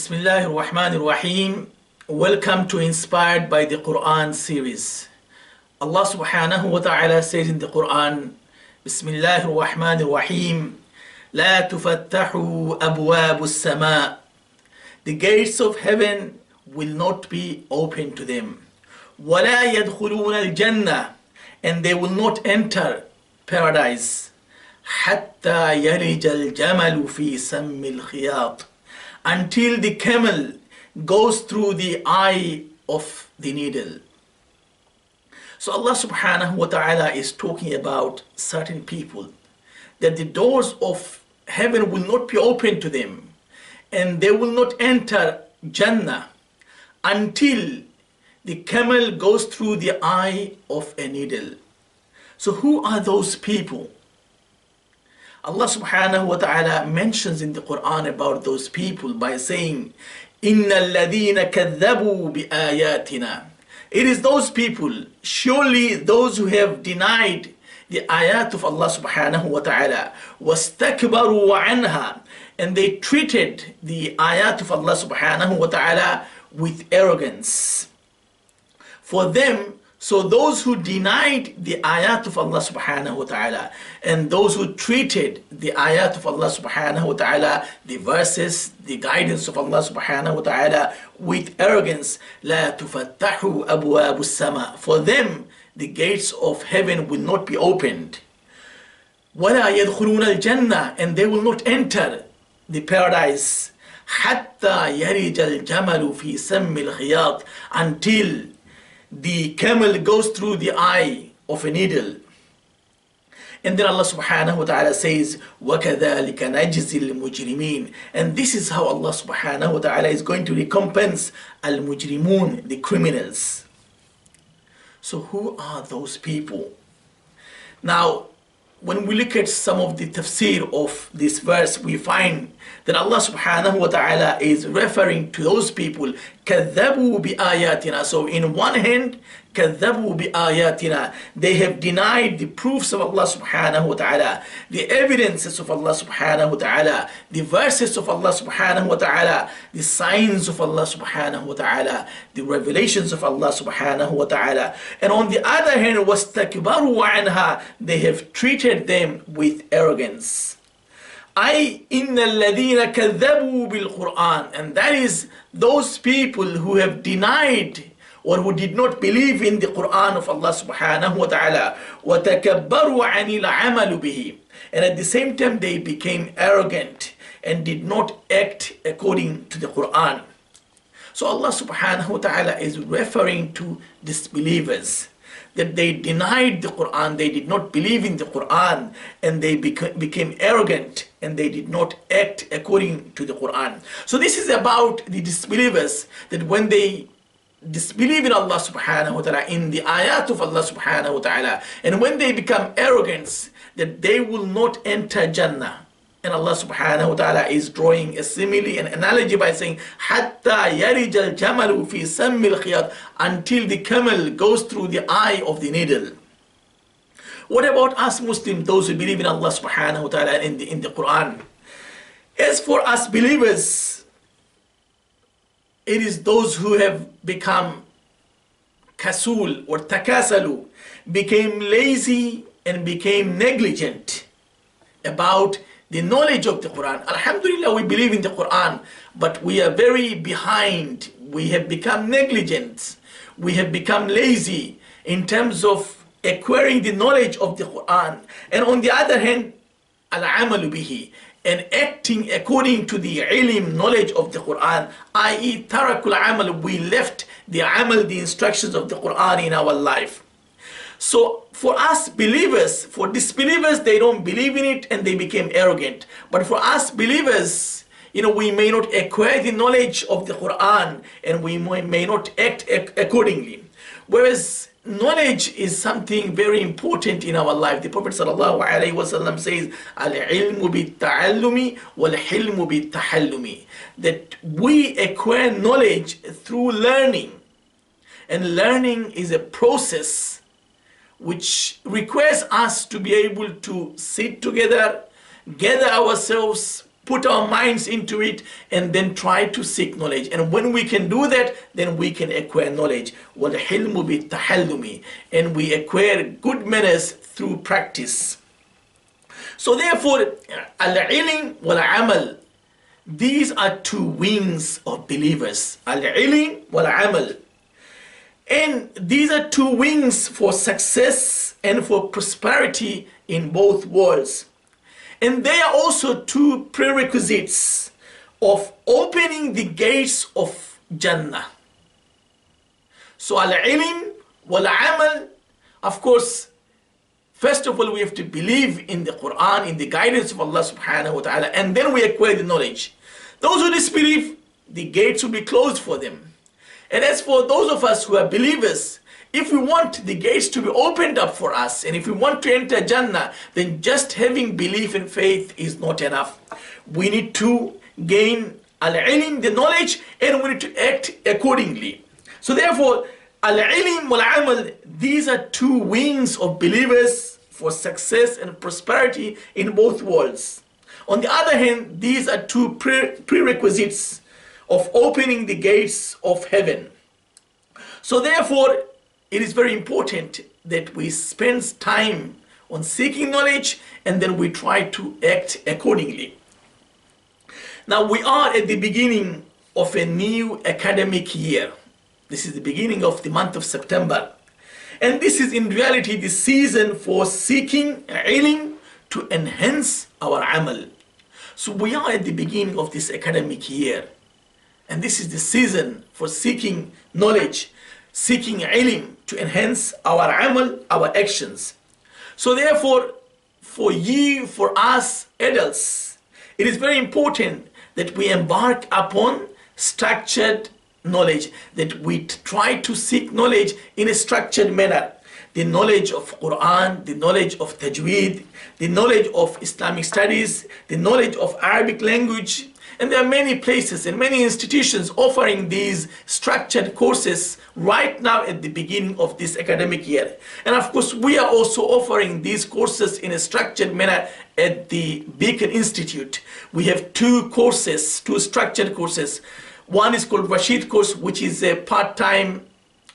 Bismillahir Rahmanir Rahim. Welcome to Inspired by the Quran series. Allah subhanahu wa ta'ala says in the Quran, Bismillahir Rahmanir Rahim, لا تفتحوا أبواب السماء. The gates of heaven will not be open to them. ولا يدخلون الجنة, and they will not enter paradise. حتى يلج الجمل في سم الخياط, until the camel goes through the eye of the needle. So Allah subhanahu wa ta'ala is talking about certain people, that the doors of heaven will not be open to them, and they will not enter Jannah until the camel goes through the eye of a needle. So who are those people? Allah subhanahu wa ta'ala mentions in the Quran about those people by saying, إِنَّ الَّذِينَ كَذَّبُوا بِآيَاتِنَا. It is those people, surely those who have denied the ayat of Allah subhanahu wa ta'ala, وَاسْتَكْبَرُوا عَنْهَا, and they treated the ayat of Allah subhanahu wa ta'ala with arrogance. For them, so those who denied the ayat of Allah subhanahu wa ta'ala, and those who treated the ayat of Allah subhanahu wa ta'ala, the verses, the guidance of Allah subhanahu wa ta'ala, with arrogance, لا تفتحوا أبواب السماء. For them, the gates of heaven will not be opened. ولا يدخلون الجنة, and they will not enter the paradise. حتى يرج الجمل في سم الخياط, until the camel goes through the eye of a needle. And then Allah subhanahu wa ta'ala says, وَكَذَلِكَ نَجْزِي الْمُجْرِمِينَ. And this is how Allah subhanahu wa ta'ala is going to recompense al-mujrimun, the criminals. So who are those people? Now, when we look at some of the tafsir of this verse, we find that Allah subhanahu wa ta'ala is referring to those people, كَذَّبُوا بِآيَاتِنَا. So in one hand, كَذَّبُوا بِآيَاتِنَا, they have denied the proofs of Allah subhanahu wa ta'ala, the evidences of Allah subhanahu wa ta'ala, the verses of Allah subhanahu wa ta'ala, the signs of Allah subhanahu wa ta'ala, the revelations of Allah subhanahu wa ta'ala. And on the other hand, وَاسْتَكْبَرُوا عَنْهَا, they have treated them with arrogance. أي إن الذين كذبوا بالقرآن, and that is those people who have denied or who did not believe in the Quran of Allah subhanahu wa ta'ala, وتكبروا عن العمل به, and at the same time they became arrogant and did not act according to the Quran. So Allah subhanahu wa ta'ala is referring to disbelievers, that they denied the Quran, they did not believe in the Quran, and they became arrogant and they did not act according to the Quran. So this is about the disbelievers, that when they disbelieve in Allah subhanahu wa ta'ala, in the ayat of Allah subhanahu wa ta'ala, and when they become arrogant, that they will not enter Jannah. And Allah subhanahu wa ta'ala is drawing a simile, an analogy by saying, حَتَّى يَرِجَ الْجَمَلُ فِي سَمِّ الْخِيَاطِ, until the camel goes through the eye of the needle. What about us Muslims, those who believe in Allah subhanahu wa ta'ala in the Quran? As for us believers, it is those who have become kasul or takasalu, became lazy and became negligent about the knowledge of the Quran. Alhamdulillah, we believe in the Quran, but we are very behind. We have become negligent. We have become lazy in terms of acquiring the knowledge of the Quran. And on the other hand, al-amalu bihi, and acting according to the ilm, knowledge of the Quran, i.e. tarakul amal, we left the amal, the instructions of the Quran in our life. So for us believers, for disbelievers, they don't believe in it and they became arrogant. But for us believers, we may not acquire the knowledge of the Quran and we may not act accordingly. Whereas knowledge is something very important in our life. The Prophet ﷺ says, Al-ilmu bit-ta'allumi wal-hilmu bit-tahallumi, that we acquire knowledge through learning. And learning is a process which requires us to be able to sit together, gather ourselves, put our minds into it, and then try to seek knowledge. And when we can do that, then we can acquire knowledge. وَالْحِلْمُ بِالتَّحَلُّمِ, and we acquire good manners through practice. So therefore, al-ilm wal-amal, these are two wings of believers. Al-ilm wal-amal. And these are two wings for success and for prosperity in both worlds. And they are also two prerequisites of opening the gates of Jannah. So al-ilm wal-amal, of course, first of all, we have to believe in the Quran, in the guidance of Allah subhanahu wa ta'ala, and then we acquire the knowledge. Those who disbelieve, the gates will be closed for them. And as for those of us who are believers, if we want the gates to be opened up for us, and if we want to enter Jannah, then just having belief and faith is not enough. We need to gain al-ilm, the knowledge, and we need to act accordingly. So therefore, al-ilm wal-amal, these are two wings of believers for success and prosperity in both worlds. On the other hand, these are two prerequisites of opening the gates of heaven. So therefore, it is very important that we spend time on seeking knowledge, and then we try to act accordingly. Now we are at the beginning of a new academic year. This is the beginning of the month of September. And this is in reality the season for seeking ilm to enhance our amal. So we are at the beginning of this academic year. And this is the season for seeking knowledge, seeking ilm to enhance our amal, our actions. So therefore, for you, for us adults, it is very important that we embark upon structured knowledge, that we try to seek knowledge in a structured manner. The knowledge of Quran, the knowledge of Tajweed, the knowledge of Islamic studies, the knowledge of Arabic language. And there are many places and many institutions offering these structured courses right now at the beginning of this academic year. And of course, we are also offering these courses in a structured manner at the Beacon Institute. We have two courses, two structured courses. One is called Rashid course, which is a part-time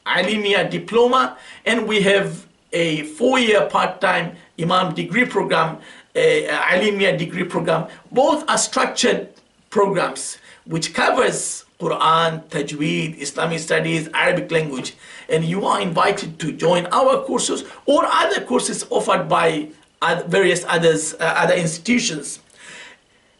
Alimiya diploma, and we have a 4-year part-time Imam degree program, Alimiya degree program. Both are structured programs which covers Quran, Tajweed, Islamic studies, Arabic language, and you are invited to join our courses or other courses offered by various other institutions.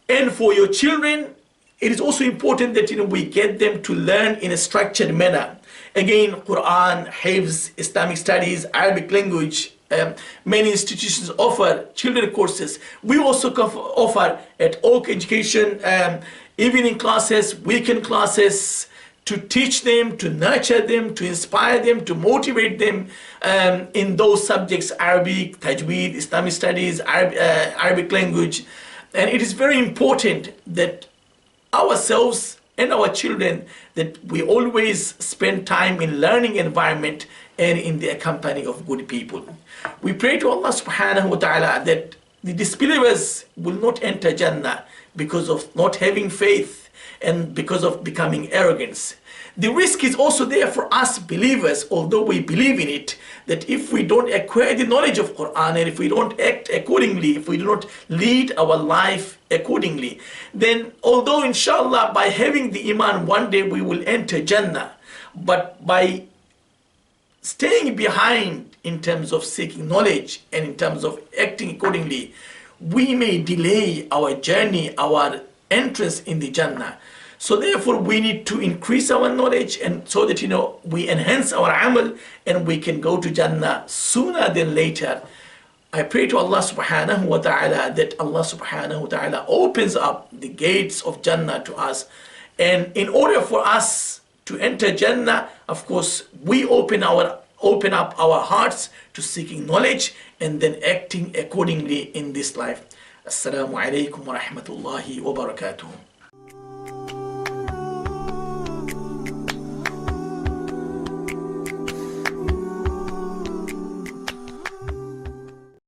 And for your children, it is also important that we get them to learn in a structured manner. Again, Quran, Hifz, Islamic studies, Arabic language. Many institutions offer children courses. We also offer at Oak Education evening classes, weekend classes, to teach them, to nurture them, to inspire them, to motivate them in those subjects: Arabic, Tajweed, Islamic studies, Arabic language. And it is very important that ourselves and our children, that we always spend time in learning environment and in the company of good people. We pray to Allah subhanahu wa ta'ala that the disbelievers will not enter Jannah because of not having faith and because of becoming arrogance. The risk is also there for us believers, although we believe in it, that if we don't acquire the knowledge of Quran, and if we don't act accordingly, if we do not lead our life accordingly, then although inshallah by having the iman one day we will enter Jannah, but by staying behind in terms of seeking knowledge and in terms of acting accordingly, we may delay our journey, our entrance in the Jannah. So therefore we need to increase our knowledge, and so that we enhance our amal and we can go to Jannah sooner than later. I pray to Allah subhanahu wa ta'ala that Allah subhanahu wa ta'ala opens up the gates of Jannah to us. And in order for us to enter Jannah, of course, we open up our hearts to seeking knowledge and then acting accordingly in this life. Assalamu alaikum wa rahmatullahi wa barakatuh.